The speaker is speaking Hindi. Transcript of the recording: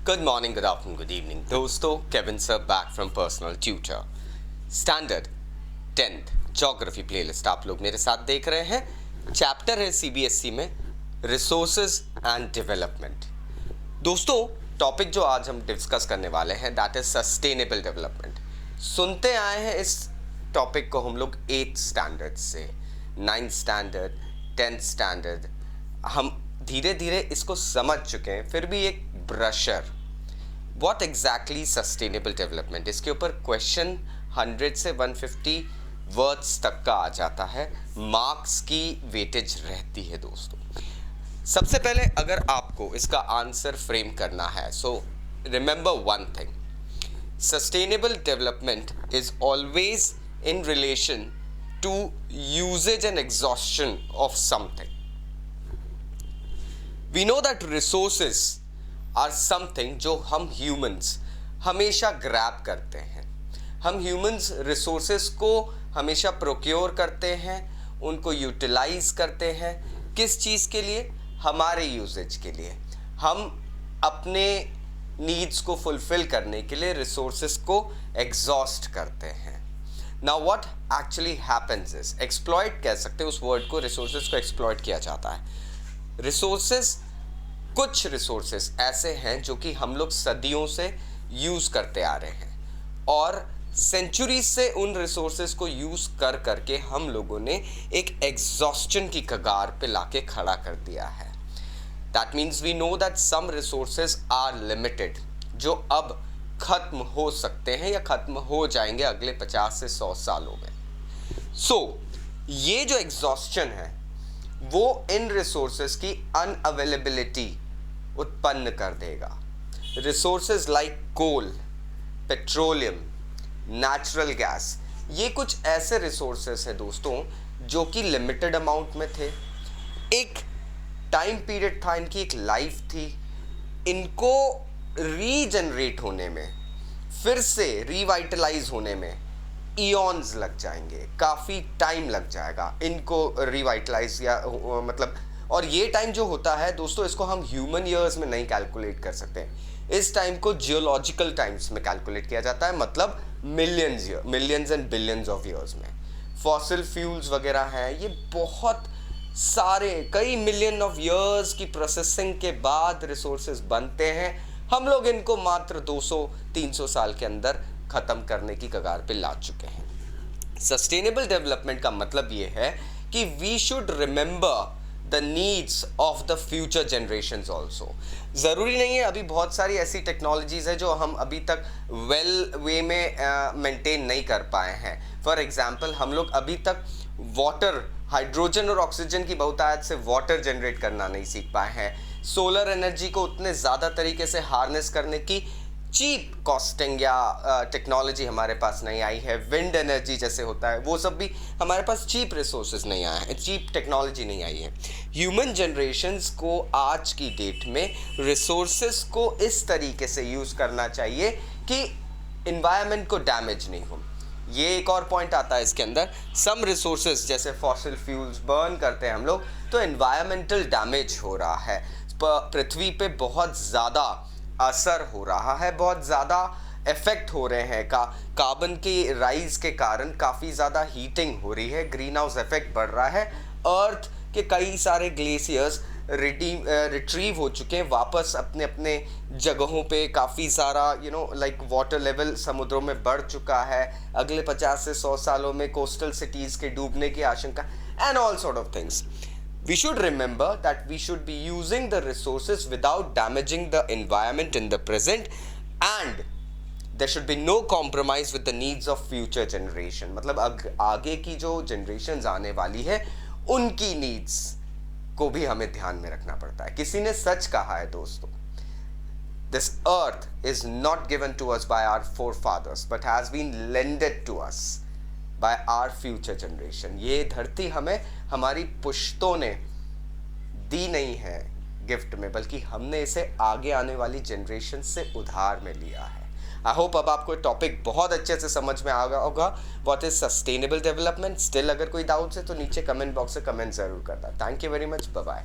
Good morning, good afternoon, good evening. दोस्तों, Kevin sir back from personal tutor. Standard 10th geography playlist आप लोग मेरे साथ देख रहे हैं। चैप्टर है सीबीएसई में रिसोर्सेज एंड डेवलपमेंट। दोस्तों, टॉपिक जो आज हम डिस्कस करने वाले हैं दैट इज सस्टेनेबल डेवलपमेंट। सुनते आए हैं इस टॉपिक को हम लोग 8th स्टैंडर्ड से, 9th स्टैंडर्ड, 10th स्टैंडर्ड। हम धीरे धीरे इसको समझ चुके हैं, फिर भी एक brusher what exactly sustainable development, इसके ऊपर क्वेश्चन 100 से 150 वर्ड्स तक का आ जाता है। मार्क्स की वेटेज रहती है दोस्तों। सबसे पहले अगर आपको इसका आंसर फ्रेम करना है, so remember one thing, sustainable development is always in relation to usages and exhaustion of something. We know that resources are something जो हम humans हमेशा ग्रैब करते हैं। हम humans resources को हमेशा प्रोक्योर करते हैं, उनको यूटिलाइज करते हैं। किस चीज़ के लिए? हमारे यूजेज के लिए। हम अपने नीड्स को फुलफिल करने के लिए रिसोर्सेज को एग्जॉस्ट करते हैं। Now what actually happens is, exploit कह सकते हैं उस वर्ड को, रिसोर्सेज को एक्सप्लॉइट किया जाता है। रिसोर्सेस, कुछ रिसोर्सेस ऐसे हैं जो कि हम लोग सदियों से यूज़ करते आ रहे हैं और सेंचुरीज से उन रिसोर्सेस को यूज़ कर करके हम लोगों ने एक एग्जॉस्शन की कगार पे लाके खड़ा कर दिया है। That means we know that some resources are limited, जो अब खत्म हो सकते हैं या खत्म हो जाएंगे अगले 50 से 100 सालों में। सो ये जो एग्जॉस्शन है वो इन रिसोर्सेज की अनअवेलेबिलिटी उत्पन्न कर देगा। रिसोर्सेज लाइक कोल, पेट्रोलियम, नेचुरल गैस, ये कुछ ऐसे रिसोर्सेज हैं दोस्तों जो कि लिमिटेड अमाउंट में थे। एक टाइम पीरियड था, इनकी एक लाइफ थी। इनको रीजनरेट होने में, फिर से रिवाइटलाइज होने में ईयॉन्स लग जाएंगे, काफ़ी टाइम लग जाएगा इनको रिवाइटलाइज या मतलब। और ये टाइम जो होता है दोस्तों, इसको हम ह्यूमन ईयर्स में नहीं कैलकुलेट कर सकते। इस टाइम को जियोलॉजिकल टाइम्स में कैलकुलेट किया जाता है, मतलब millions and billions of years में। फॉसिल फ्यूल्स वगैरह हैं, ये बहुत सारे कई मिलियन ऑफ ईयर्स की प्रोसेसिंग के बाद रिसोर्सेज बनते हैं। हम लोग इनको मात्र 200-300 साल के अंदर ख़त्म करने की कगार पे ला चुके हैं। सस्टेनेबल डेवलपमेंट का मतलब ये है कि we should remember the needs of the future generations also. ज़रूरी नहीं है, अभी बहुत सारी ऐसी टेक्नोलॉजीज़ है जो हम अभी तक वेल वे में मेंटेन नहीं कर पाए हैं। फॉर एग्जांपल, हम लोग अभी तक वाटर, हाइड्रोजन और ऑक्सीजन की बहुतायत से वाटर जनरेट करना नहीं सीख पाए हैं। सोलर एनर्जी को उतने ज़्यादा तरीके से हार्नेस करने की चीप कॉस्टिंग या टेक्नोलॉजी हमारे पास नहीं आई है। विंड एनर्जी जैसे होता है वो सब भी हमारे पास चीप रिसोर्सेज नहीं आए हैं, चीप टेक्नोलॉजी नहीं आई है। ह्यूमन जनरेशन्स को आज की डेट में रिसोर्सेज को इस तरीके से यूज़ करना चाहिए कि इन्वायरमेंट को डैमेज नहीं हो। ये एक और पॉइंट आता है इसके अंदर। सम रिसोर्सेज जैसे फॉसिल फ्यूल्स बर्न करते हैं हम लोग, तो इन्वायरमेंटल डैमेज हो रहा है, पृथ्वी पे बहुत ज़्यादा असर हो रहा है, बहुत ज़्यादा इफेक्ट हो रहे हैं। कार्बन की राइज के कारण काफ़ी ज़्यादा हीटिंग हो रही है, ग्रीन हाउस इफेक्ट बढ़ रहा है। अर्थ के कई सारे ग्लेशियर्स रिट्रीव हो चुके हैं वापस अपने अपने जगहों पे। काफ़ी सारा लाइक वाटर लेवल समुद्रों में बढ़ चुका है। अगले 50 से 100 सालों में कोस्टल सिटीज़ के डूबने की आशंका, and all sort of things. We should remember that we should be using the resources without damaging the environment in the present, and there should be no compromise with the needs of future generation। मतलब आगे की जो generations आने वाली है उनकी needs को भी हमें ध्यान में रखना पड़ता है। किसी ने सच कहा है दोस्तों, this earth is not given to us by our forefathers but has been lended to us by our future generation। ये धरती हमें हमारी पुश्तों ने दी नहीं है गिफ्ट में, बल्कि हमने इसे आगे आने वाली जनरेशन से उधार में लिया है। आई होप अब आपको टॉपिक बहुत अच्छे से समझ में आ गया होगा। What is sustainable development. Still अगर कोई डाउट्स है तो नीचे कमेंट बॉक्स से कमेंट जरूर करना। Thank you very much, bye bye.